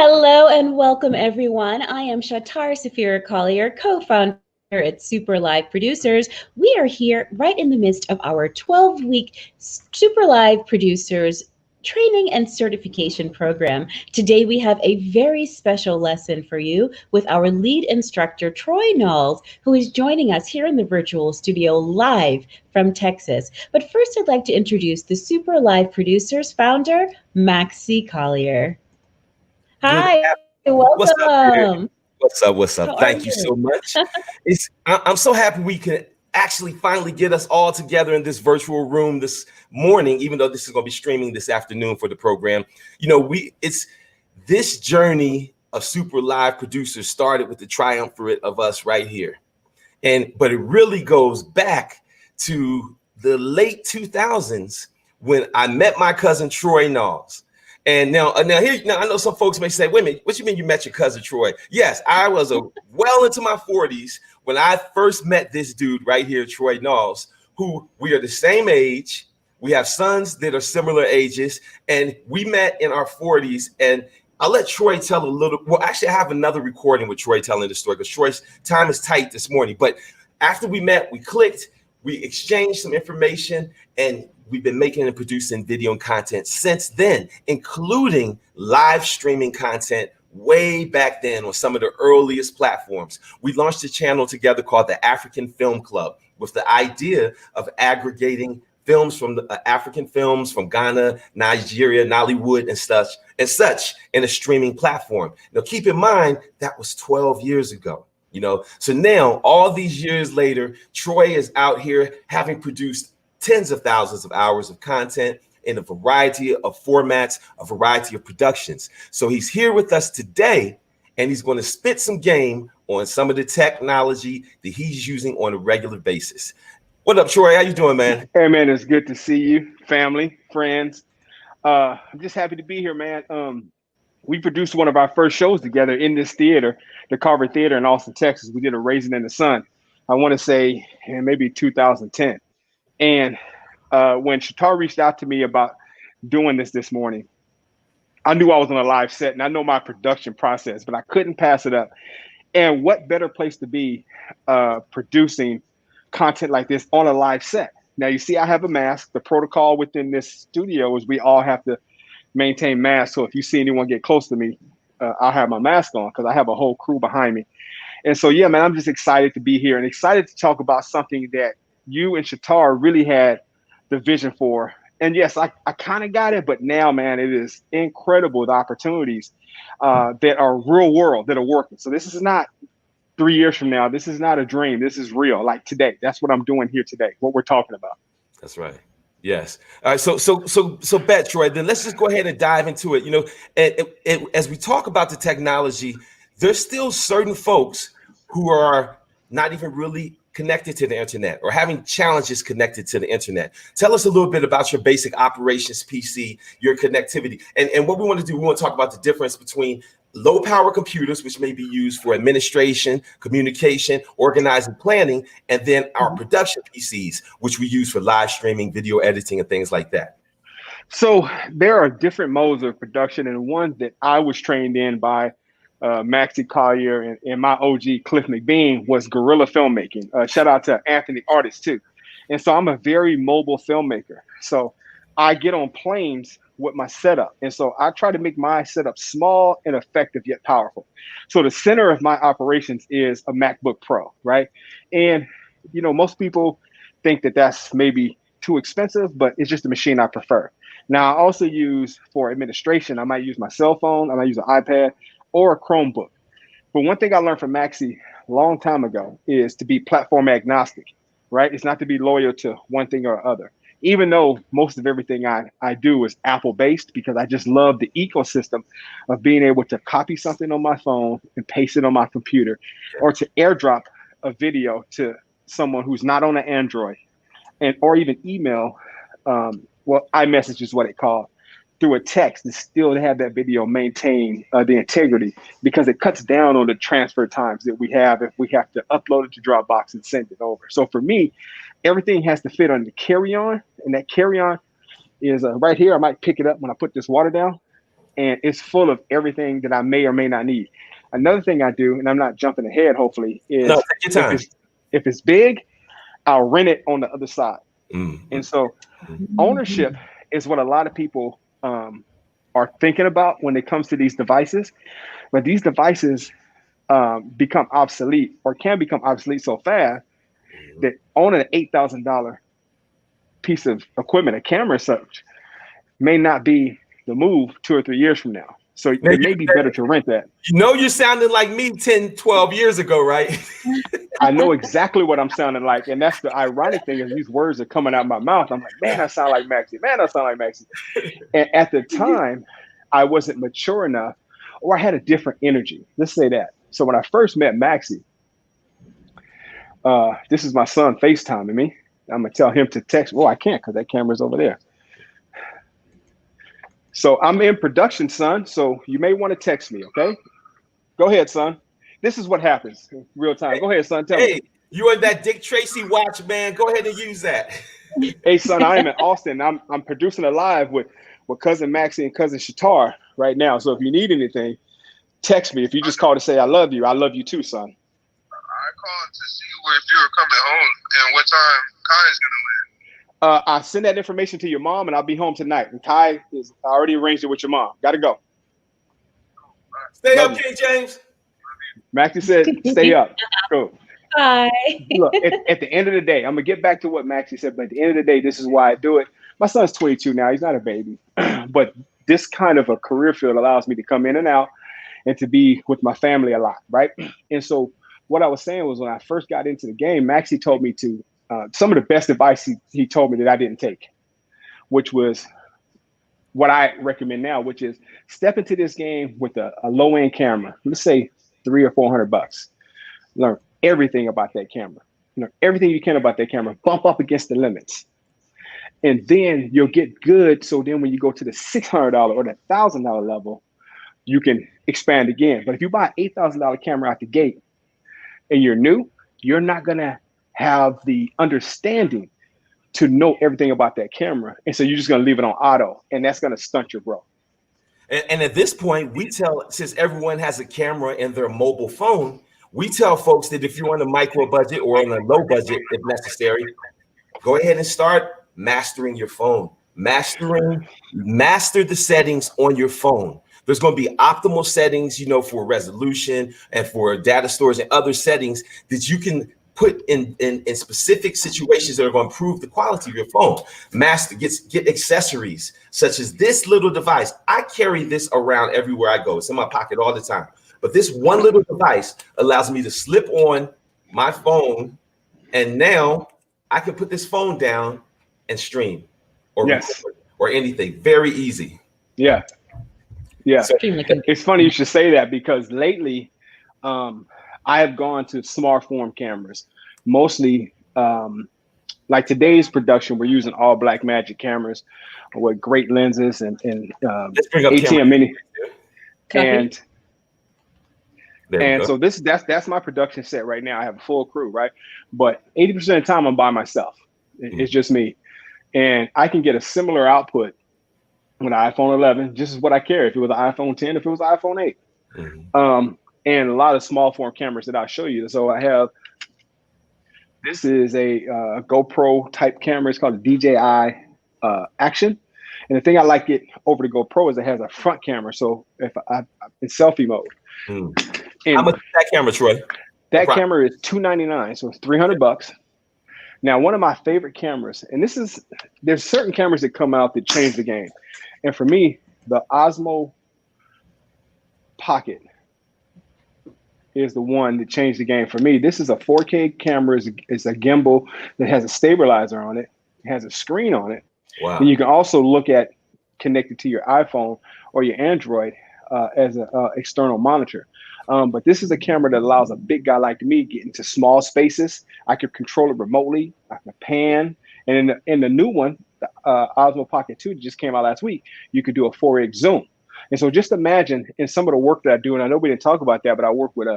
Hello and welcome, everyone. I am Shatar Safira Collier, co-founder at Super Live Producers. We are here right in the midst of our 12-week Super Live Producers training and certification program. Today we have a very special lesson for you with our lead instructor, Troy Nalls, who is joining us here in the virtual studio live from Texas. But first, I'd like to introduce the Super Live Producers founder, Maxie Collier. Good. Hi, What's up, dude? welcome. What's up? What's How up? are Thank you you? so much. I'm so happy we can actually finally get us all together in this virtual room this morning, even though this is going to be streaming this afternoon for the program. It's this journey of Super Live Producers started with the triumvirate of us right here. But it really goes back to the late 2000s when I met my cousin Troy Nalls. And now I know some folks may say, wait a minute, what you mean you met your cousin Troy? Yes, I was well into my 40s when I first met this dude right here, Troy Nalls, who we are the same age. We have sons that are similar ages, and we met in our 40s. And I'll let Troy tell a little. Well, actually, I have another recording with Troy telling the story because Troy's time is tight this morning. But after we met, we clicked, we exchanged some information, and we've been making and producing video and content since then, including live streaming content way back then on some of the earliest platforms. We launched a channel together called the African Film Club with the idea of aggregating films from African films from Ghana, Nigeria, Nollywood, and such in a streaming platform. Now, keep in mind, that was 12 years ago. So now, all these years later, Troy is out here having produced tens of thousands of hours of content in a variety of formats, a variety of productions. So he's here with us today, and he's going to spit some game on some of the technology that he's using on a regular basis. What up, Troy? How you doing, man? Hey, man, it's good to see you, family, friends. I'm just happy to be here, man. We produced one of our first shows together in this theater, the Carver Theater in Austin, Texas. We did a Raisin in the Sun. I want to say maybe 2010. And when Shatar reached out to me about doing this morning, I knew I was on a live set, and I know my production process, but I couldn't pass it up. And what better place to be producing content like this on a live set? Now, you see, I have a mask. The protocol within this studio is we all have to maintain masks. So if you see anyone get close to me, I'll have my mask on because I have a whole crew behind me. And so, yeah, man, I'm just excited to be here and excited to talk about something that you and Shatar really had the vision for. And yes, I kind of got it, but now, man, it is incredible, the opportunities that are real world, that are working. So this is not 3 years from now. This is not a dream. This is real. Like today, that's what I'm doing here today, what we're talking about. That's right. Yes. All right. So bet, Troy, then let's just go ahead and dive into it. As we talk about the technology, there's still certain folks who are not even really connected to the internet or having challenges connected to the internet. Tell us a little bit about your basic operations PC, your connectivity. And what we want to do, we want to talk about the difference between low power computers, which may be used for administration, communication, organizing, planning, and then our production PCs, which we use for live streaming, video editing, and things like that. So there are different modes of production, and one that I was trained in by Maxie Collier and my OG Cliff McBean was guerrilla filmmaking. Shout out to Anthony Artist too. And so I'm a very mobile filmmaker. So I get on planes with my setup. And so I try to make my setup small and effective yet powerful. So the center of my operations is a MacBook Pro, right? And, most people think that that's maybe too expensive, but it's just a machine I prefer. Now, I also use for administration, I might use my cell phone, I might use an iPad or a Chromebook. But one thing I learned from Maxie a long time ago is to be platform agnostic, right? It's not to be loyal to one thing or other. Even though most of everything I do is Apple-based, because I just love the ecosystem of being able to copy something on my phone and paste it on my computer, or to airdrop a video to someone who's not on an Android, or even email, iMessage is what it called, through a text, and still have that video maintain the integrity, because it cuts down on the transfer times that we have if we have to upload it to Dropbox and send it over. So for me, everything has to fit on the carry-on, and that carry-on is right here. I might pick it up when I put this water down. and it's full of everything that I may or may not need. Another thing I do, and I'm not jumping ahead, hopefully, No, is take your time. if it's big, I'll rent it on the other side. Mm-hmm. And so ownership is what a lot of people are thinking about when it comes to these devices. But these devices become obsolete, or can become obsolete so fast that owning an $8,000 piece of equipment, a camera such, may not be the move 2 or 3 years from now. So Now, it may be better to rent that. you know, you're sounding like me 10, 12 years ago, right? I know exactly what I'm sounding like. And that's the ironic thing, is these words are coming out of my mouth. I'm like, man, I sound like Maxie. Man, I sound like Maxie. And at the time, I wasn't mature enough, or I had a different energy. Let's say that. So when I first met Maxie, this is my son FaceTiming me. I'm going to tell him to text. Well, I can't because that camera's over there. So I'm in production, son. So you may want to text me, okay? Go ahead, son. This is what happens in real time. Go ahead, son. Tell me. Hey, you and that Dick Tracy watch, man. Go ahead and use that. Hey, son, I am in Austin. I'm producing a live with cousin Maxie and cousin Shatar right now. So if you need anything, text me. If you just call to say I love you too, son. I called to see if you were coming home and what time Kai is gonna land. I'll send that information to your mom, and I'll be home tonight. And Kai is I already arranged it with your mom. Got to go. Stay Love up, you. King James. Maxie said, stay up. Go. Hi. Look, at the end of the day, I'm going to get back to what Maxie said, but at the end of the day, this is why I do it. My son's 22 now. He's not a baby. But this kind of a career field allows me to come in and out and to be with my family a lot, right? And so what I was saying was, when I first got into the game, Maxie told me to, some of the best advice he told me that I didn't take, which was what I recommend now, which is step into this game with a low-end camera. Let's say $300 or $400. Learn everything about that camera. Learn everything you can about that camera. Bump up against the limits. And then you'll get good. So then when you go to the $600 or the $1,000 level, you can expand again. But if you buy an $8,000 camera out the gate and you're new, you're not going to have the understanding to know everything about that camera. And so you're just going to leave it on auto, and that's going to stunt your growth. And at this point, we tell, since everyone has a camera in their mobile phone, we tell folks that if you're on a micro budget or on a low budget, if necessary, go ahead and start mastering your phone. Master the settings on your phone. There's going to be optimal settings, you know, for resolution and for data storage and other settings that you can put in specific situations that are going to improve the quality of your phone. Get accessories such as this little device. I carry this around everywhere I go. It's in my pocket all the time. But this one little device allows me to slip on my phone, and now I can put this phone down and stream or record or anything. Very easy. Yeah. Yeah. So, it's funny you should say that, because lately I have gone to small form cameras, mostly like today's production. We're using all black magic cameras with great lenses and ATM mini. And so that's my production set right now. I have a full crew, right? But 80% of the time I'm by myself. It's just me. And I can get a similar output with an iPhone 11, just as what I carry. If it was an iPhone 10, if it was an iPhone 8. And a lot of small form cameras that I'll show you. So I have, this is a GoPro type camera. It's called a DJI Action. And the thing I like it over the GoPro is it has a front camera. So if I'm in selfie mode. How much is that camera, Troy? That camera is $299, so it's $300. Now, one of my favorite cameras, and there's certain cameras that come out that change the game. And for me, the Osmo Pocket is the one that changed the game for me. This is a 4K camera. It's a gimbal that has a stabilizer on it. It has a screen on it. Wow. And you can also look at connected to your iPhone or your Android as an external monitor. But this is a camera that allows a big guy like me get into small spaces. I can control it remotely. I can pan. And in the new one, the Osmo Pocket 2 just came out last week, you could do a 4x zoom. And so just imagine in some of the work that I do, and I know we didn't talk about that, but I work with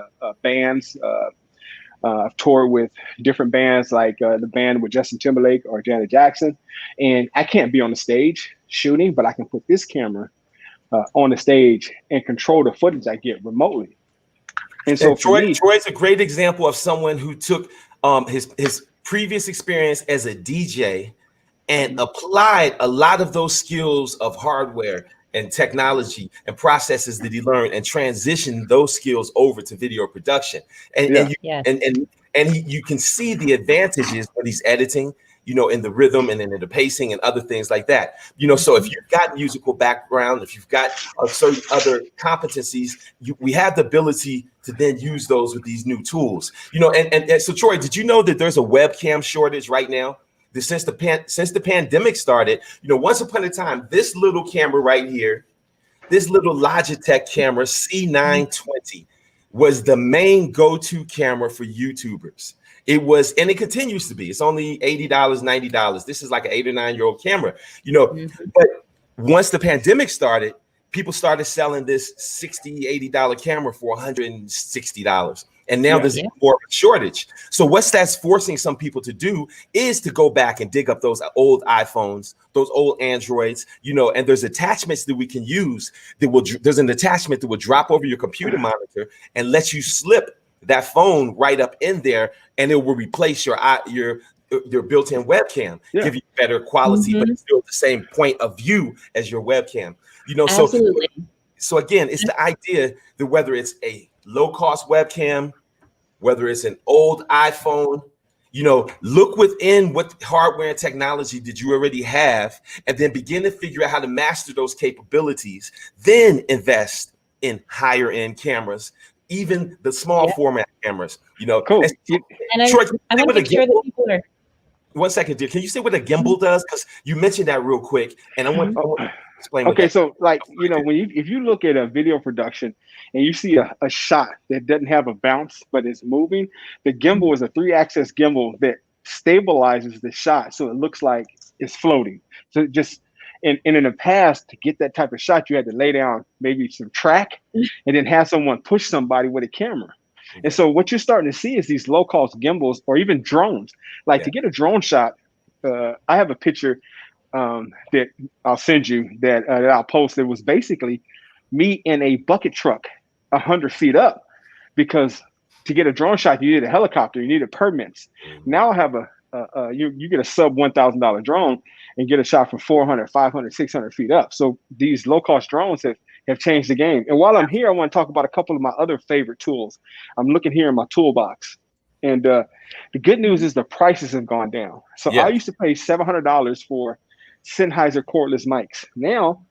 bands. I've toured with different bands, like the band with Justin Timberlake or Janet Jackson. And I can't be on the stage shooting, but I can put this camera on the stage and control the footage I get remotely. And so And for me, Troy's a great example of someone who took his previous experience as a DJ and applied a lot of those skills of hardware and technology and processes that he learned and transitioned those skills over to video production. And you can see the advantages when he's editing, you know, in the rhythm and in the pacing and other things like that. You know, so if you've got musical background, if you've got certain other competencies, we have the ability to then use those with these new tools. You know, and so Troy, did you know that there's a webcam shortage right now? Since the pandemic started, you know, once upon a time, this little camera right here, this little Logitech camera C920 was the main go-to camera for YouTubers. It was, and it continues to be. It's only $80, $90. This is like an 8 or 9-year-old camera, you know. But once the pandemic started, people started selling this $60, $80 camera for $160. And now there's more of a shortage. So what that's forcing some people to do is to go back and dig up those old iPhones, those old Androids, you know, and there's attachments that we can use that will, there's an attachment that will drop over your computer monitor and let you slip that phone right up in there, and it will replace your built-in webcam, give you better quality, but it's still the same point of view as your webcam. You know, so again, it's the idea that whether it's a low-cost webcam, whether it's an old iPhone, you know, look within what hardware and technology did you already have, and then begin to figure out how to master those capabilities. Then invest in higher end cameras, even the small format cameras. You know, cool. And Troy, I want to make sure that people are. 1 second, dear. Can you say what a gimbal does? Because you mentioned that real quick, and I want to explain. Okay, so like, you know, if you look at a video production and you see a shot that doesn't have a bounce but it's moving, the gimbal is a 3-axis gimbal that stabilizes the shot so it looks like it's floating. So just in the past, to get that type of shot, you had to lay down maybe some track and then have someone push somebody with a camera. And so what you're starting to see is these low-cost gimbals or even drones. Like to get a drone shot, I have a picture that I'll send you that I'll post. It was basically me in a bucket truck 100 feet up, because to get a drone shot, you need a helicopter, you needed permits. Now I have you get a sub $1,000 drone and get a shot from 400, 500, 600 feet up. So these low-cost drones have changed the game. And while I'm here, I want to talk about a couple of my other favorite tools. I'm looking here in my toolbox. And the good news is the prices have gone down. So I used to pay $700 for Sennheiser cordless mics. Now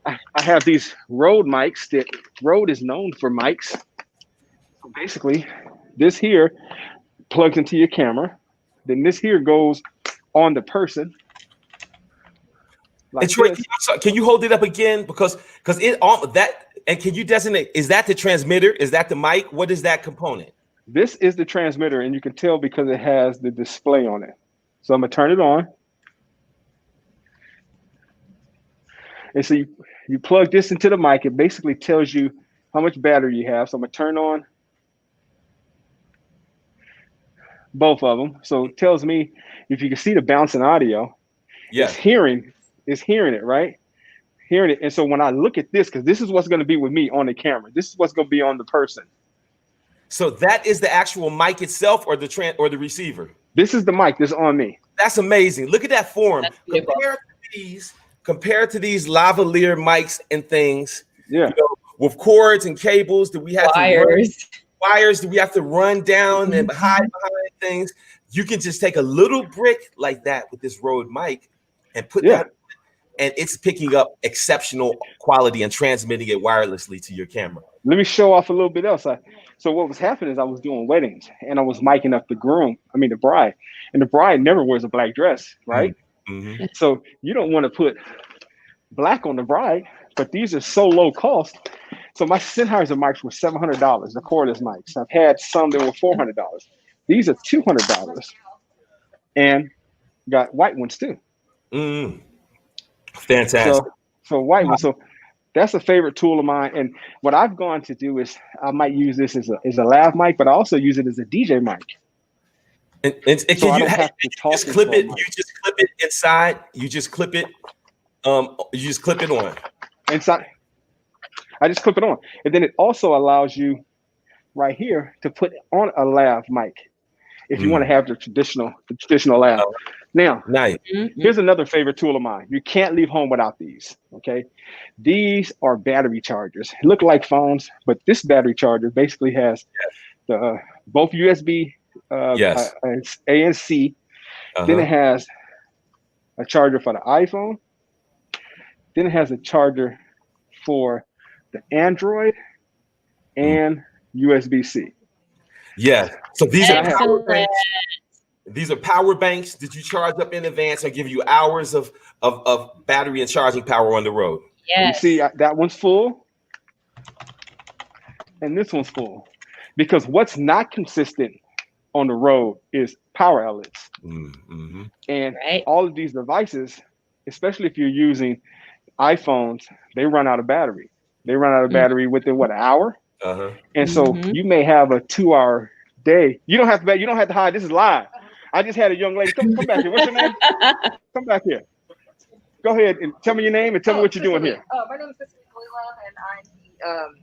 I have these Rode mics that Rode is known for mics. So basically, this here plugs into your camera. Then this here goes on the person. Like and Troy, can you hold it up again? Because it all that, and can you designate, is that the transmitter? Is that the mic? What is that component? This is the transmitter, and you can tell because it has the display on it. So I'm gonna turn it on. And so you plug this into the mic. It basically tells you how much battery you have. So I'm gonna turn on both of them. So it tells me, if you can see the bouncing audio, it's hearing it, right? Hearing it. And so when I look at this, because this is what's going to be with me on the camera, this is what's going to be on the person. So that is the actual mic itself, or the receiver? This is the mic that's on me. That's amazing. Look at that form. Compared to these lavalier mics and things, you know, with cords and cables that we have wires that we have to run down and hide behind things. You can just take a little brick like that with this Rode mic and put that, and it's picking up exceptional quality and transmitting it wirelessly to your camera. Let me show off a little bit else. So what was happening is I was doing weddings and I was miking up the bride, and the bride never wears a black dress, right? So you don't want to put black on the bride, but these are so low cost. So my Sennheiser mics were $700, the cordless mics. I've had some that were $400. These are $200, and got white ones too. Fantastic. So white ones. So that's a favorite tool of mine. And what I've gone to do is I might use this as a lav mic, but I also use it as a DJ mic. And so can you just clip it? You just clip it inside. You just clip it. You just clip it on. inside. I just clip it on, and then it also allows you right here to put on a lav mic if you want to have the traditional lav. Now, Nice. here's another favorite tool of mine. You can't leave home without these. Okay, these are battery chargers. Look like phones, but this battery charger basically has the both USB Yes. A and C. Then it has a charger for the iPhone. Then it has a charger for the Android and USB-C. Yeah. So these are power Excellent. banks. These are power banks. Did you charge up in advance or give you hours of battery and charging power on the road? Yes. You see, that one's full, and this one's full, because what's not consistent on the road is power outlets. And all of these devices, especially if you're using iPhones, they run out of battery. They run out of battery within what, an hour? And so you may have a 2-hour day. You don't have to hide. This is live. I just had a young lady. Come back here. What's your name? Come back here. Go ahead and tell me your name and tell me what you're doing here. My name is Cicely Kalila, and I'm the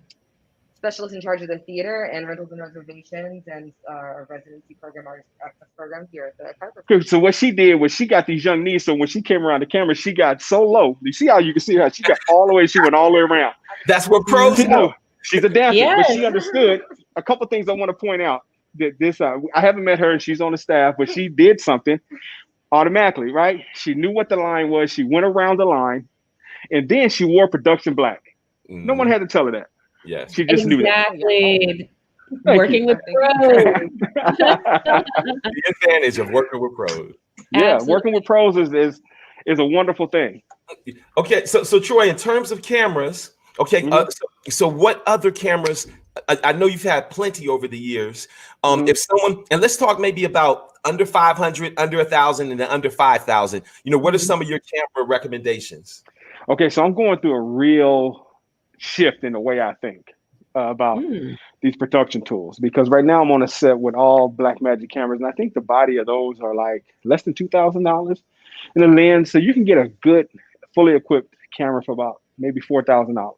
specialist in charge of the theater and rentals and reservations and our residency program, our access program here at the chiropractor. So what she did was she got these young knees. So when she came around the camera, she got so low. You see how you can see her? She got all the way. She went all the way around. That's what pros do. She's a dancer, but she understood a couple things I want to point out. That this, I haven't met her and she's on the staff, but she did something automatically, right? She knew what the line was. She went around the line, and then she wore production black. No one had to tell her that. Yes, she just knew that. Exactly. Working with pros. The advantage of working with pros. Yeah, Absolutely. working with pros is a wonderful thing. Okay, so Troy, in terms of cameras, okay, so what other cameras? I know you've had plenty over the years. If someone, and let's talk maybe about under 500, under 1,000, and then under 5,000. You know, what are some of your camera recommendations? Okay, so I'm going through a real shift in the way I think about these production tools, because right now I'm on a set with all Blackmagic cameras, and I think the body of those are like less than $2,000, and the lens, so you can get a good, fully equipped camera for about maybe $4,000.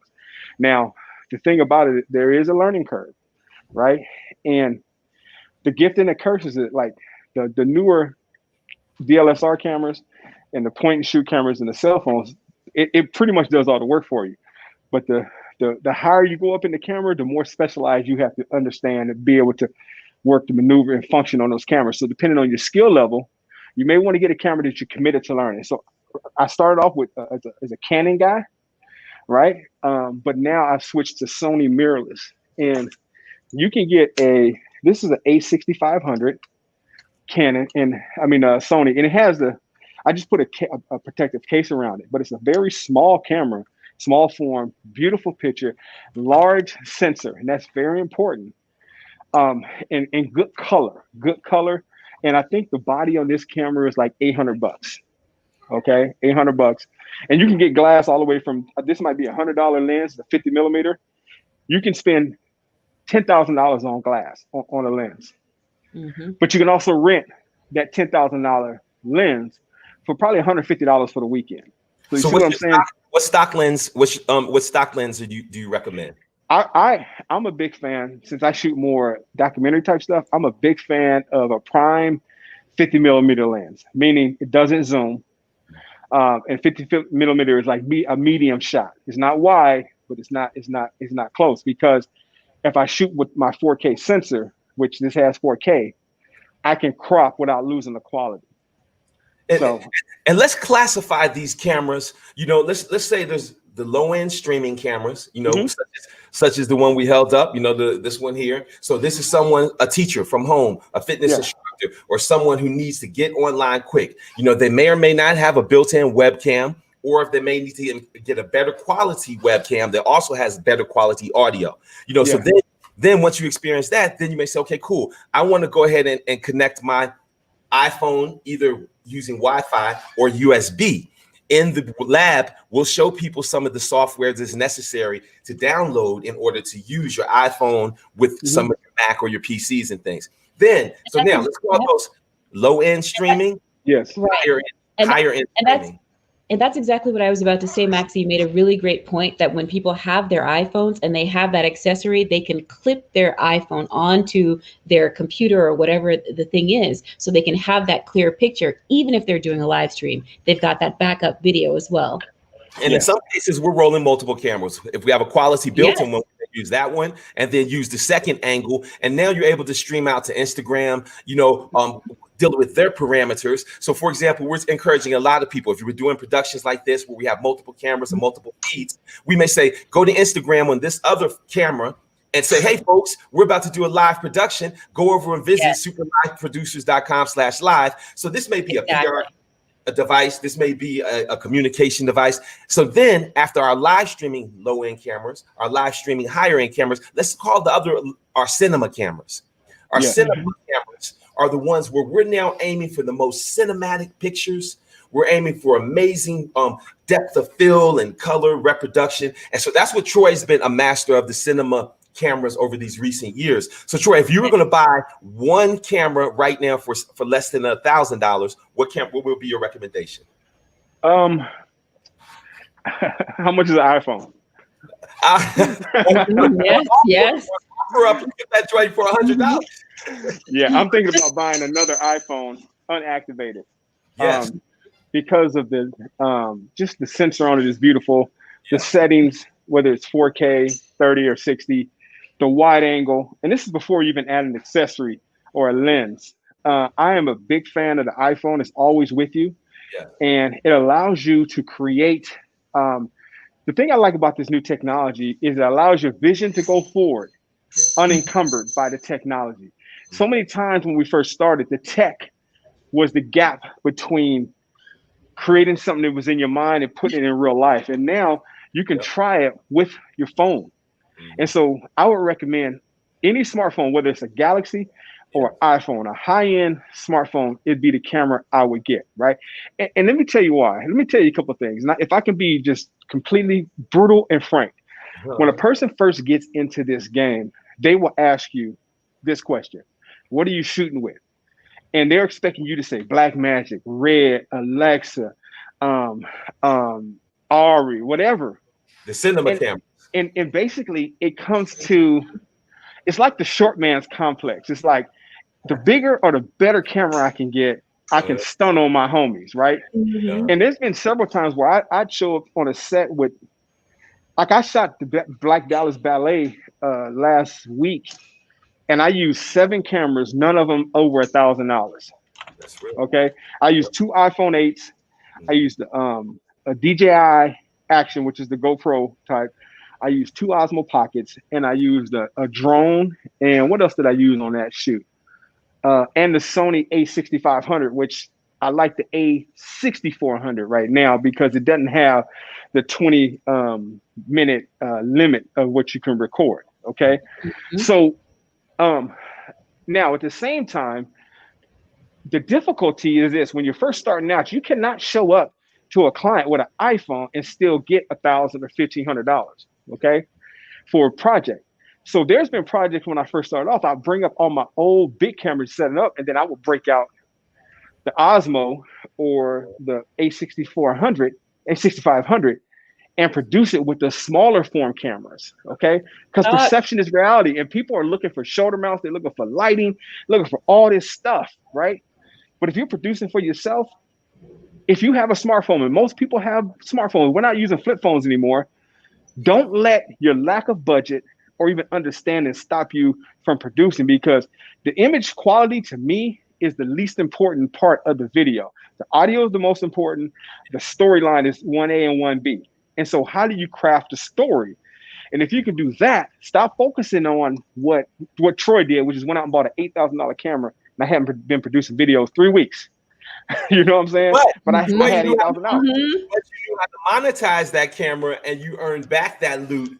Now, the thing about it, there is a learning curve, right? And the gift and the curse is that, like, the newer DSLR cameras and the point and shoot cameras and the cell phones, it pretty much does all the work for you. But the higher you go up in the camera, the more specialized you have to understand and be able to work the maneuver and function on those cameras. So depending on your skill level, you may want to get a camera that you're committed to learning. So I started off with as a Canon guy, right? But now I've switched to Sony mirrorless, and you can get this is an A6500 Canon, and Sony, and it has I just put a protective case around it, but it's a very small camera, small form, beautiful picture, large sensor, and that's very important. And good color, and I think the body on this camera is like $800. Okay, $800, and you can get glass all the way from this might be $100 lens, the 50 millimeter. You can spend $10,000 on glass on a lens, but you can also rent that $10,000 lens for probably $150 for the weekend. So you see what I'm saying? What stock lens? What stock lens do you recommend? I'm a big fan, since I shoot more documentary type stuff. I'm a big fan of a prime 50 millimeter lens, meaning it doesn't zoom. And 50 millimeter is like a medium shot. It's not wide, but it's not close, because if I shoot with my 4K sensor, which this has 4K, I can crop without losing the quality. And let's classify these cameras. You know, let's say there's the low end streaming cameras, you know, such as the one we held up, you know, this one here. So this is a teacher from home, a fitness instructor, or someone who needs to get online quick. You know, they may or may not have a built-in webcam, or if they may need to get a better quality webcam that also has better quality audio. You know, so then once you experience that, then you may say, okay, cool. I want to go ahead and connect my iPhone either using Wi-Fi or USB. In the lab, we'll show people some of the software that's necessary to download in order to use your iPhone with some of your Mac or your PCs and things. So now let's call those low-end streaming. Yes. Higher end streaming. And that's exactly what I was about to say, Maxie. You made a really great point that when people have their iPhones and they have that accessory, they can clip their iPhone onto their computer or whatever the thing is, so they can have that clear picture, even if they're doing a live stream. They've got that backup video as well. And in some cases, we're rolling multiple cameras. If we have a quality built-in one, we use that one and then use the second angle. And now you're able to stream out to Instagram, dealing with their parameters. So, for example, we're encouraging a lot of people, if you were doing productions like this where we have multiple cameras and multiple feeds, we may say, go to Instagram on this other camera and say, hey, folks, we're about to do a live production. Go over and visit superliveproducers.com/live. So this may be a PR device. This may be a communication device. So then after our live streaming low-end cameras, our live streaming higher-end cameras, let's call the other our cinema cameras. Our cinema cameras are the ones where we're now aiming for the most cinematic pictures. We're aiming for amazing depth of field and color reproduction. And so that's what Troy's been a master of, the cinema cameras over these recent years. So Troy, if you were going to buy one camera right now for less than $1,000, what will be your recommendation? How much is an iPhone? Yes. Get that Troy for $100. Yeah, I'm thinking about buying another iPhone unactivated. Yes. Because of the just the sensor on it is beautiful. The settings, whether it's 4K, 30 or 60, the wide angle, and this is before you even add an accessory or a lens. I am a big fan of the iPhone. It's always with you, and it allows you to create. The thing I like about this new technology is it allows your vision to go forward, unencumbered by the technology. So many times when we first started, the tech was the gap between creating something that was in your mind and putting it in real life. And now you can try it with your phone. And so I would recommend any smartphone, whether it's a Galaxy or iPhone, a high-end smartphone, it'd be the camera I would get, right? And let me tell you why. Let me tell you a couple of things. Now, if I can be just completely brutal and frank, when a person first gets into this game, they will ask you this question: what are you shooting with? And they're expecting you to say Blackmagic, Red, Alexa, Ari, whatever. The cinema camera. And basically it comes to, it's like the short man's complex. It's like the bigger or the better camera I can get, I can stun on my homies, right? And there's been several times where I'd show up on a set with, like I shot the Black Dallas Ballet last week, and I used 7 cameras, none of them over $1,000. Okay, I used 2 iPhone 8s. I used a DJI Action, which is the GoPro type. I used 2 Osmo Pockets, and I used a drone. And what else did I use on that shoot? And the Sony A6500, which I like the A6400 right now because it doesn't have the 20-minute limit of what you can record. Okay, so now at the same time, the difficulty is this: when you're first starting out, you cannot show up to a client with an iPhone and still get $1,000 or $1,500, okay, for a project. So there's been projects when I first started off, I bring up all my old big cameras, set it up, and then I will break out the Osmo or the A6400, A6500, and produce it with the smaller form cameras, okay? Because perception is reality, and people are looking for shoulder mounts, they're looking for lighting, looking for all this stuff, right? But if you're producing for yourself, if you have a smartphone, and most people have smartphones, we're not using flip phones anymore, don't let your lack of budget or even understanding stop you from producing, because the image quality to me is the least important part of the video. The audio is the most important. The storyline is 1A and 1B. And so how do you craft a story? And if you can do that, stop focusing on what Troy did, which is went out and bought an $8,000 camera, and I haven't been producing videos 3 weeks. You know what I'm saying? But I had $8,000. But you knew how to monetize that camera, and you earned back that loot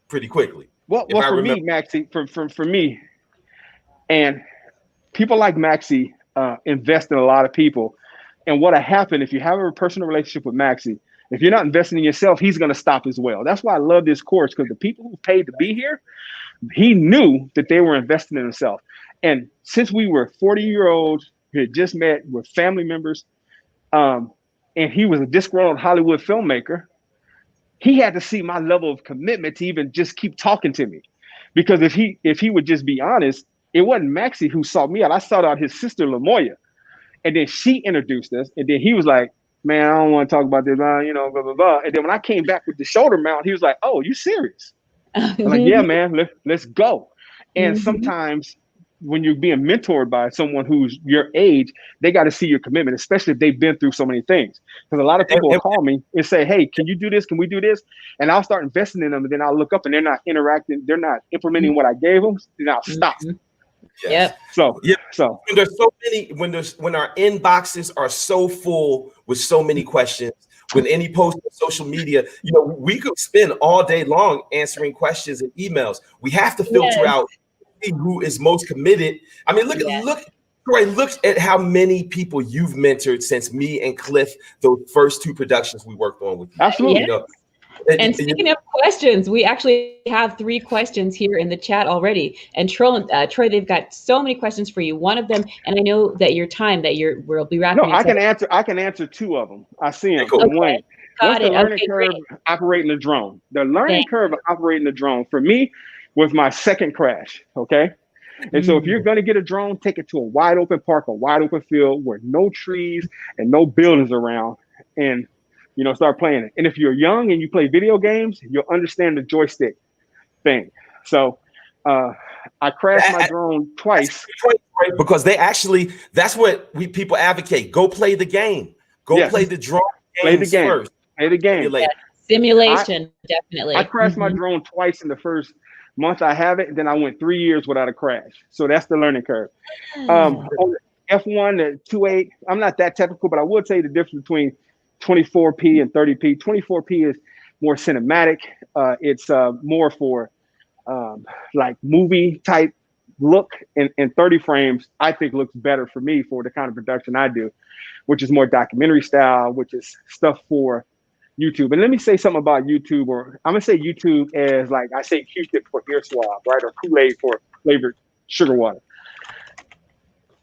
pretty quickly. Well, for me, Maxie, for me, and people like Maxie invest in a lot of people. And what happened, if you have a personal relationship with Maxie, if you're not investing in yourself, he's going to stop as well. That's why I love this course, because the people who paid to be here, he knew that they were investing in themselves. And since we were 40-year-olds who had just met with family members, and he was a disgruntled Hollywood filmmaker, he had to see my level of commitment to even just keep talking to me. Because if he would just be honest, it wasn't Maxie who sought me out. I sought out his sister Lamoya, and then she introduced us. And then he was like, "Man, I don't want to talk about this, you know, blah blah blah." And then when I came back with the shoulder mount, he was like, "Oh, you serious?" I'm like, "Yeah, man, let's go." And sometimes when you're being mentored by someone who's your age, they got to see your commitment, especially if they've been through so many things. Because a lot of people will call me and say, "Hey, can you do this? Can we do this?" And I'll start investing in them, and then I'll look up and they're not interacting, they're not implementing what I gave them, then I'll stop. Yes. Yep. So when there's so many, when our inboxes are so full with so many questions, when any post on social media, you know, we could spend all day long answering questions and emails. We have to filter out who is most committed. I mean, look, Troy, look at how many people you've mentored since me and Cliff, those first 2 productions we worked on with you. Absolutely. You know, and speaking of questions, we actually have 3 questions here in the chat already. And Troy, they've got so many questions for you. One of them, and I know that we'll be wrapping. No, I can answer 2 of them. I see them. Cool. One, what's the learning curve operating the drone? The learning curve of operating the drone for me was my second crash. Okay. And so if you're going to get a drone, take it to a wide open park, a wide open field where no trees and no buildings around, and you know, start playing it. And if you're young and you play video games, you'll understand the joystick thing. So I crashed my drone twice. Because that's what people advocate. Go play the game. Go play the drone games first. Play the game. Simulation, definitely. I crashed my drone twice in the first month I have it, and then I went 3 years without a crash. So that's the learning curve. On F1 to 2.8, I'm not that technical, but I will tell you the difference between 24p and 30p. 24p is more cinematic. It's more for like movie type look, and 30 frames I think looks better for me for the kind of production I do, which is more documentary style, which is stuff for YouTube. And let me say something about YouTube, or I'm gonna say YouTube as like I say Q-tip for ear swab, right? Or Kool-Aid for flavored sugar water.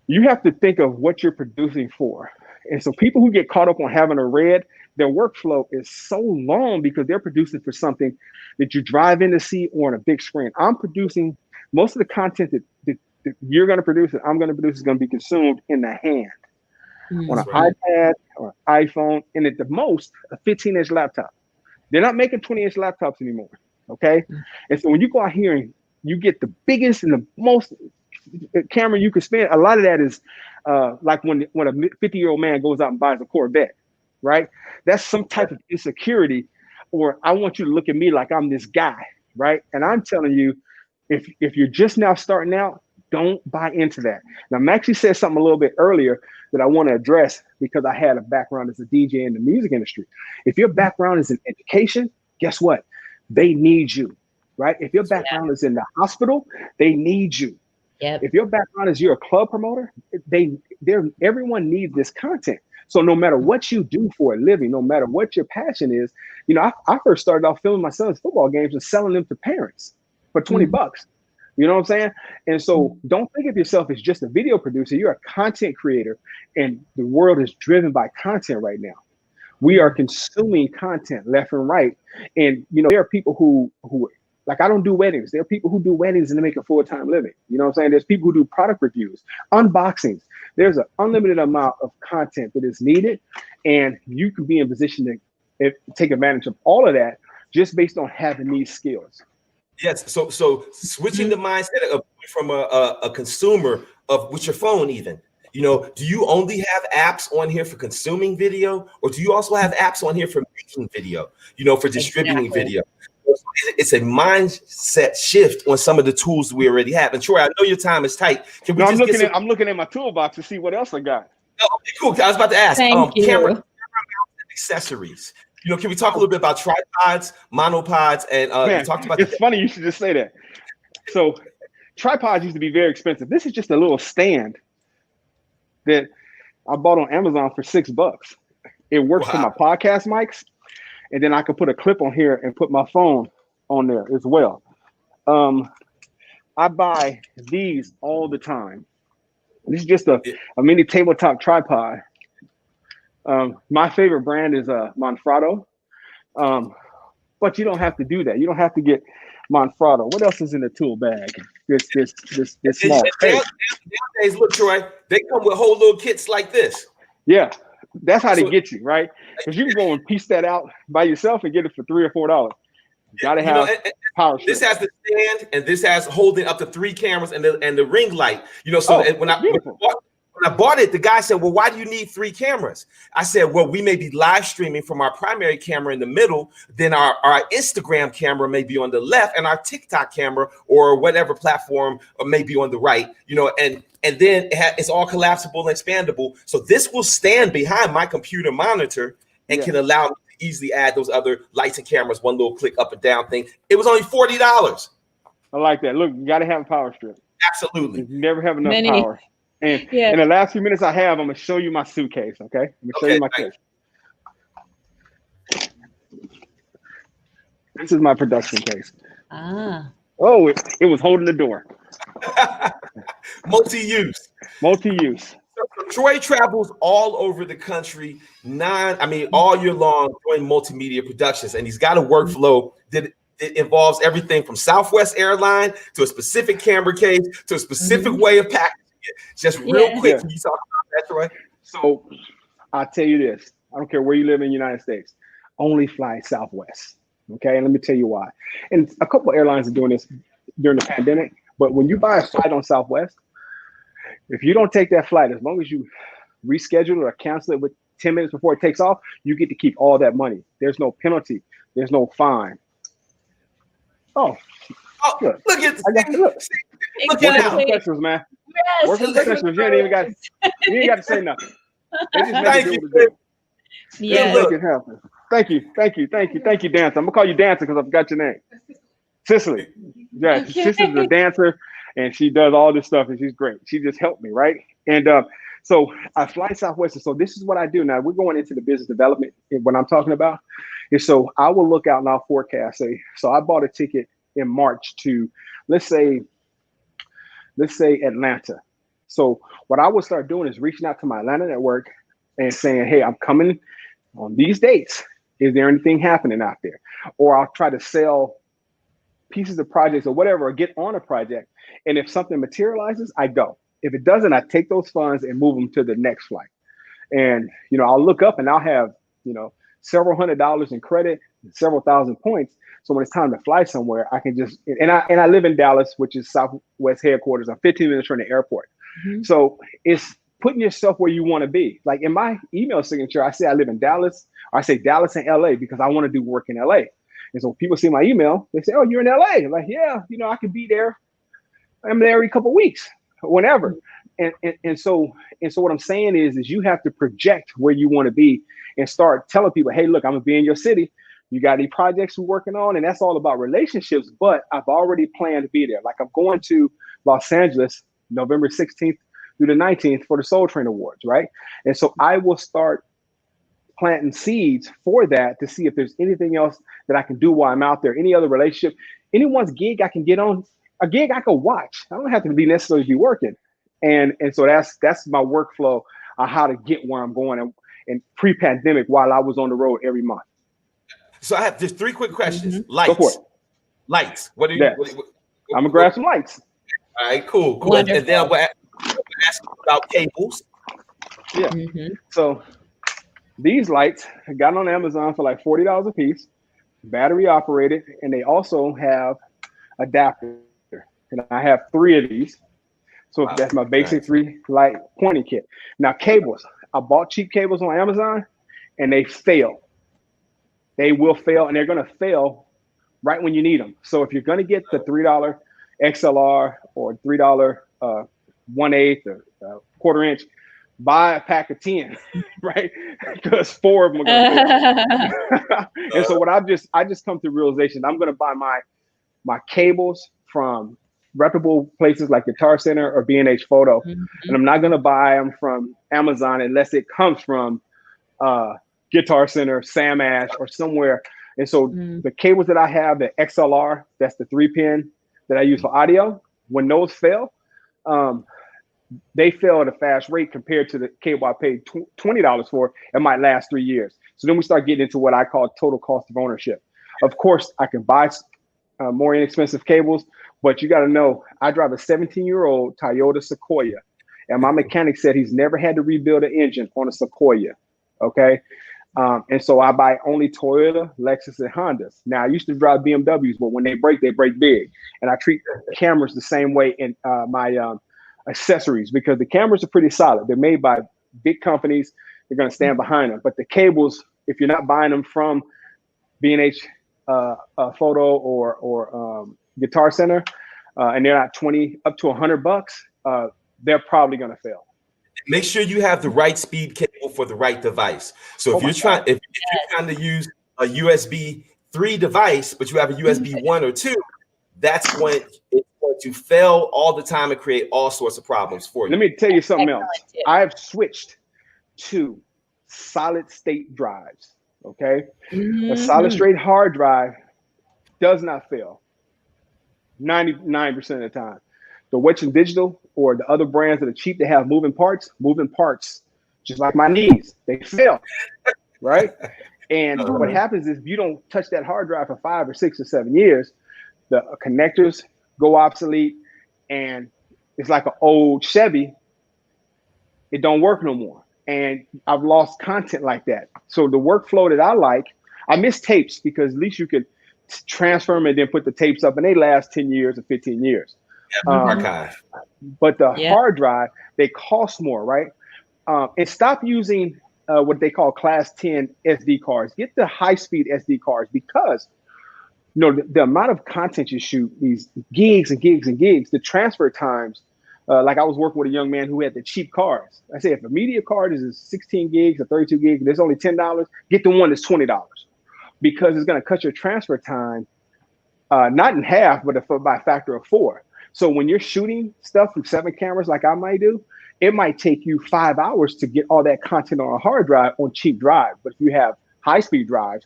You have to think of what you're producing for. And so people who get caught up on having a red, their workflow is so long because they're producing for something that you drive in to see or on a big screen. I'm producing most of the content that you're going to produce, that I'm going to produce, is going to be consumed in the hand on an iPad or iPhone, and at the most, a 15-inch laptop. They're not making 20-inch laptops anymore, okay? And so when you go out here and you get the biggest and the most camera you can spend, a lot of that is like when a 50-year-old man goes out and buys a Corvette, right? That's some type of insecurity, or I want you to look at me like I'm this guy, right? And I'm telling you, if you're just now starting out, don't buy into that. Now, Maxie said something a little bit earlier that I want to address because I had a background as a DJ in the music industry. If your background is in education, guess what? They need you, right? If your background is in the hospital, they need you. If your background is you're a club promoter, everyone needs this content. So no matter what you do for a living, no matter what your passion is, you know, I first started off filming my son's football games and selling them to parents for 20 bucks. You know what I'm saying? And so don't think of yourself as just a video producer. You're a content creator, and the world is driven by content right now. We are consuming content left and right. And, you know, there are people who like, I don't do weddings. There are people who do weddings and they make a full-time living. You know what I'm saying? There's people who do product reviews, unboxings. There's an unlimited amount of content that is needed, and you can be in position to take advantage of all of that just based on having these skills. Yes. So switching the mindset from a consumer with your phone, even, you know, do you only have apps on here for consuming video, or do you also have apps on here for making video, you know, for distributing video? It's a mindset shift on some of the tools we already have. And Troy, I know your time is tight. Can we I'm looking at my toolbox to see what else I got. Oh, okay, cool. I was about to ask. Camera accessories. You know, can we talk a little bit about tripods, monopods, and you talked about? It's funny you should just say that. So, tripods used to be very expensive. This is just a little stand that I bought on Amazon for $6. It works for my podcast mics, and then I could put a clip on here and put my phone on there as well. I buy these all the time. This is just a mini tabletop tripod My favorite brand is Manfrotto. But you don't have to do that. You don't have to get Manfrotto. What else is in the tool bag? This And small. Hey, nowadays, look, Troy, they come with whole little kits like this. yeah, that's how they So, get you, right? Because you can go and piece that out by yourself and get it for $3 or $4. Got to you know, have power this strip. has the stand, and this has holding up to 3 cameras and the ring light. You know, so Oh, when beautiful. when I bought it, the guy said, "Well, why do you need 3 cameras?" I said, "Well, we may be live streaming from our primary camera in the middle, then our Instagram camera may be on the left, and our TikTok camera or whatever platform may be on the right. You know, and then it's all collapsible and expandable. So this will stand behind my computer monitor and can allow me to easily add those other lights and cameras, one little click up and down thing. It was only $40. I like that. Look, you got to have a power strip. Absolutely. You never have enough power. And in the last few minutes I have, I'm going to show you my suitcase, okay? I'm going to show you my case. This is my production case. Ah. Oh, it was holding the door. Multi-use. Multi-use. So Troy travels all over the country, all year long doing multimedia productions, and he's got a workflow that it involves everything from Southwest Airline to a specific camera case to a specific way of packaging it. Just real quick, can you talk about that, Troy? So I'll tell you this. I don't care where you live in the United States. Only fly Southwest. Okay, and let me tell you why. And a couple of airlines are doing this during the pandemic, but when you buy a flight on Southwest, if you don't take that flight, as long as you reschedule it or cancel it with 10 minutes before it takes off, you get to keep all that money. There's no penalty. There's no fine. Oh, good. Look at Working professionals, man. Yes. Working professionals. You ain't got to say nothing. They just make it do. Yeah. Make it happen. Thank you, Dancer. I'm gonna call you Dancer because I forgot your name. Cicely. Yeah, Okay. Cicely's a dancer, and she does all this stuff, and she's great. She just helped me, right? And so I fly Southwest. So this is what I do now. We're going into the business development. What I'm talking about is, so I will look out and I'll forecast. So I bought a ticket in March to, let's say Atlanta. So what I will start doing is reaching out to my Atlanta network and saying, hey, I'm coming on these dates. Is there anything happening out there? Or I'll try to sell pieces of projects or whatever, or get on a project. And if something materializes, I go. If it doesn't, I take those funds and move them to the next flight. And, I'll look up and I'll have, several $100s in credit, several thousand points. So when it's time to fly somewhere, I can just, and I live in Dallas, which is Southwest headquarters. I'm 15 minutes from the airport. Mm-hmm. So it's putting yourself where you want to be. Like in my email signature, I say I live in Dallas, or I say Dallas and LA because I want to do work in LA. And so people see my email, they say, oh, you're in LA. I'm like, yeah, I could be there. I'm there every couple of weeks, whenever. And so what I'm saying is you have to project where you want to be and start telling people, hey, look, I'm gonna be in your city. You got any projects we're working on? And that's all about relationships, but I've already planned to be there. Like I'm going to Los Angeles, November 16th through the 19th for the Soul Train Awards, right? And so I will start planting seeds for that to see if there's anything else that I can do while I'm out there, any other relationship, anyone's gig I can get on, a gig I can watch. I don't have to be necessarily be working. And so that's my workflow on how to get where I'm going and pre-pandemic while I was on the road every month. So I have just 3 quick questions. Mm-hmm. Lights. Go for it. Lights. What are you? I'm gonna grab some lights. All right, cool. And then I'm gonna ask you about cables. Yeah. Mm-hmm. So these lights I got on Amazon for like $40 a piece, battery operated, and they also have adapter. And I have 3 of these. So that's my basic 3 light pointing kit. Now cables, I bought cheap cables on Amazon and they fail. They will fail, and they're gonna fail right when you need them. So if you're gonna get the $3 XLR or $3 1/8 or quarter inch, buy a pack of 10, right? Because 4 of them are gonna fail. And so what I just come to realization, I'm gonna buy my cables from reputable places like Guitar Center or B&H Photo. Mm-hmm. And I'm not going to buy them from Amazon unless it comes from Guitar Center, Sam Ash, or somewhere. And so the cables that I have, the XLR, that's the 3-pin that I use for audio, when those fail, they fell at a fast rate compared to the cable I paid $20 for. It might last 3 years. So then we start getting into what I call total cost of ownership. Of course, I can buy more inexpensive cables, but you got to know, I drive a 17-year-old Toyota Sequoia, and my mechanic said he's never had to rebuild an engine on a Sequoia. Okay. And so I buy only Toyota, Lexus, and Hondas. Now, I used to drive BMWs, but when they break big. And I treat cameras the same way in my accessories, because the cameras are pretty solid. They're made by big companies. They're going to stand behind them. But the cables, if you're not buying them from B&H Photo or Guitar Center, and they're not 20 up to $100, they're probably going to fail. Make sure you have the right speed cable for the right device. So if you're trying to use a USB 3 device, but you have a USB 1 or 2, that's when it's going to fail all the time and create all sorts of problems for you. Let me tell you something else. I have switched to solid state drives. Okay, a solid state hard drive does not fail 99% of the time. The Western Digital or the other brands that are cheap to have moving parts, just like my knees, they fail, right? And what happens is, if you don't touch that hard drive for 5 or 6 or 7 years, the connectors go obsolete, and it's like an old Chevy. It don't work no more. And I've lost content like that. So the workflow that I miss tapes, because at least you could transfer them and then put the tapes up, and they last 10 years or 15 years. Archive. But the hard drive, they cost more, right? And stop using what they call class 10 SD cards. Get the high-speed SD cards, because the amount of content you shoot, these gigs and gigs and gigs, the transfer times. Like, I was working with a young man who had the cheap cards. I said, if a media card is 16 gigs or 32 gigs, there's only $10, get the one that's $20, because it's going to cut your transfer time, not in half, but by a factor of 4. So when you're shooting stuff from 7 cameras like I might do, it might take you 5 hours to get all that content on a hard drive on cheap drive. But if you have high-speed drives,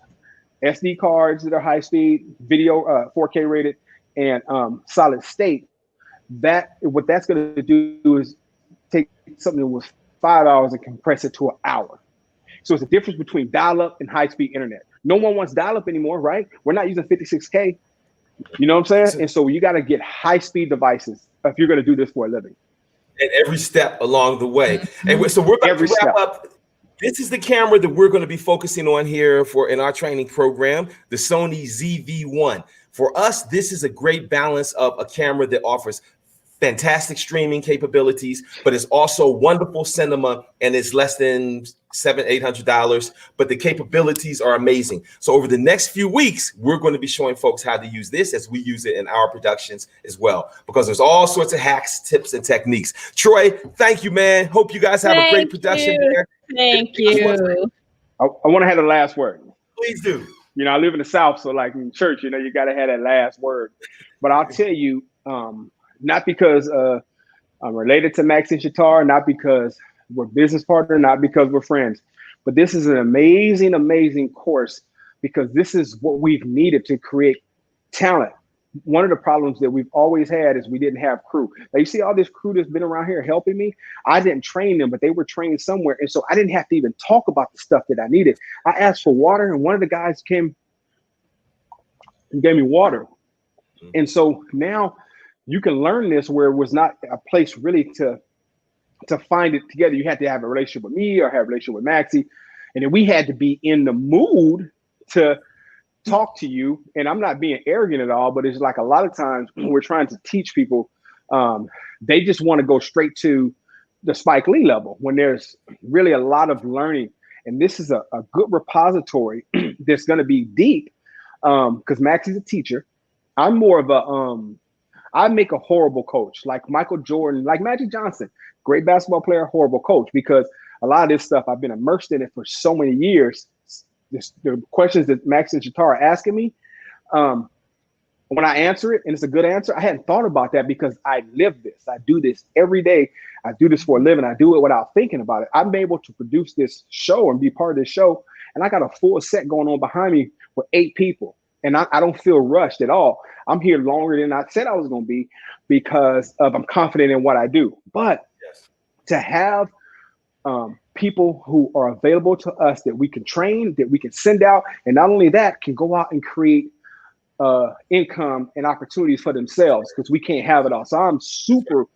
SD cards that are high-speed, video 4K rated, and solid state, what that's going to do is take something that was 5 hours and compress it to an hour. So it's a difference between dial-up and high-speed internet. No one wants dial-up anymore, right? We're not using 56K. You know what I'm saying? And so you got to get high-speed devices if you're going to do this for a living. And every step along the way. And so we're about to wrap up. This is the camera that we're going to be focusing on here in our training program, the Sony ZV-1. For us, this is a great balance of a camera that offers fantastic streaming capabilities, but it's also wonderful cinema, and it's less than $700-800, but the capabilities are amazing. So over the next few weeks, we're going to be showing folks how to use this as we use it in our productions as well, because there's all sorts of hacks, tips, and techniques. Troy, thank you, man. Hope you guys have a great production there. Thank you. I want to have the last word. Please do. I live in the South, so like in church, you got to have that last word. But I'll tell you, not because I'm related to Max and Shatar, not because we're business partners, not because we're friends, but this is an amazing, amazing course, because this is what we've needed to create talent. One of the problems that we've always had is we didn't have crew. Now, you see all this crew that's been around here helping me. I didn't train them, but they were trained somewhere. And so I didn't have to even talk about the stuff that I needed. I asked for water, and one of the guys came and gave me water. And so now you can learn this where it was not a place really to find it together. You had to have a relationship with me or have a relationship with Maxie. And then we had to be in the mood to talk to you. And I'm not being arrogant at all, but it's like a lot of times when we're trying to teach people, they just want to go straight to the Spike Lee level when there's really a lot of learning. And this is a good repository that's going to be deep, because Maxie's a teacher. I'm more of I make a horrible coach, like Michael Jordan, like Magic Johnson, great basketball player, horrible coach, because a lot of this stuff, I've been immersed in it for so many years. The questions that Max and Shatar are asking me, when I answer it and it's a good answer, I hadn't thought about that because I live this. I do this every day. I do this for a living. I do it without thinking about it. I'm able to produce this show and be part of this show. And I got a full set going on behind me with 8 people. And I don't feel rushed at all. I'm here longer than I said I was going to be because I'm confident in what I do. But to have people who are available to us that we can train, that we can send out, and not only that, can go out and create income and opportunities for themselves, because we can't have it all. So I'm super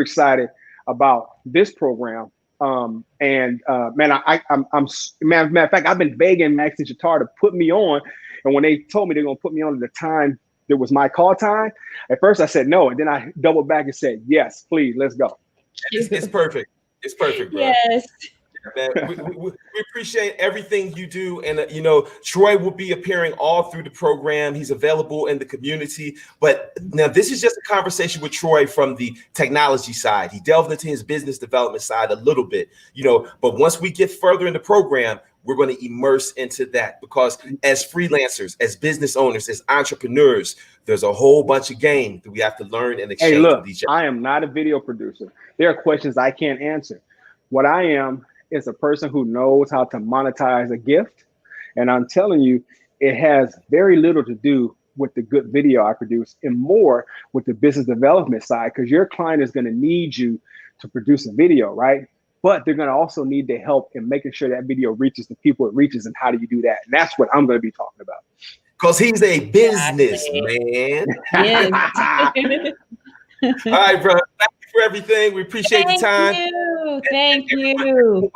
excited about this program. Man, matter of fact, I've been begging Max and Shatar to put me on, and when they told me they're gonna put me on at the time that was my call time, at first I said no, and then I doubled back and said yes, please, let's go. It's perfect. It's perfect, bro. Yes. Man, we appreciate everything you do. And, Troy will be appearing all through the program. He's available in the community. But now this is just a conversation with Troy from the technology side. He delved into his business development side a little bit, but once we get further in the program, we're going to immerse into that, because as freelancers, as business owners, as entrepreneurs, there's a whole bunch of game that we have to learn and exchange with each other. I am not a video producer. There are questions I can't answer. What I am is a person who knows how to monetize a gift. And I'm telling you, it has very little to do with the good video I produce and more with the business development side, because your client is going to need you to produce a video, right? But they're going to also need the help in making sure that video reaches the people it reaches. And how do you do that? And that's what I'm going to be talking about. Because he's a businessman. Yes. All right, bro. Thank you for everything. We appreciate the time. Thank you.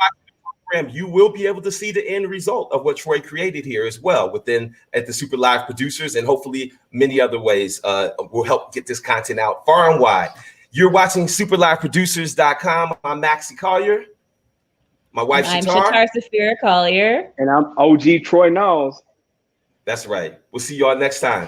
You will be able to see the end result of what Troy created here as well at the Super Live Producers, and hopefully many other ways will help get this content out far and wide. You're watching superliveproducers.com. I'm Maxie Collier. My wife, I'm Shatar Safira Collier. And I'm OG Troy Nalls. That's right. We'll see y'all next time.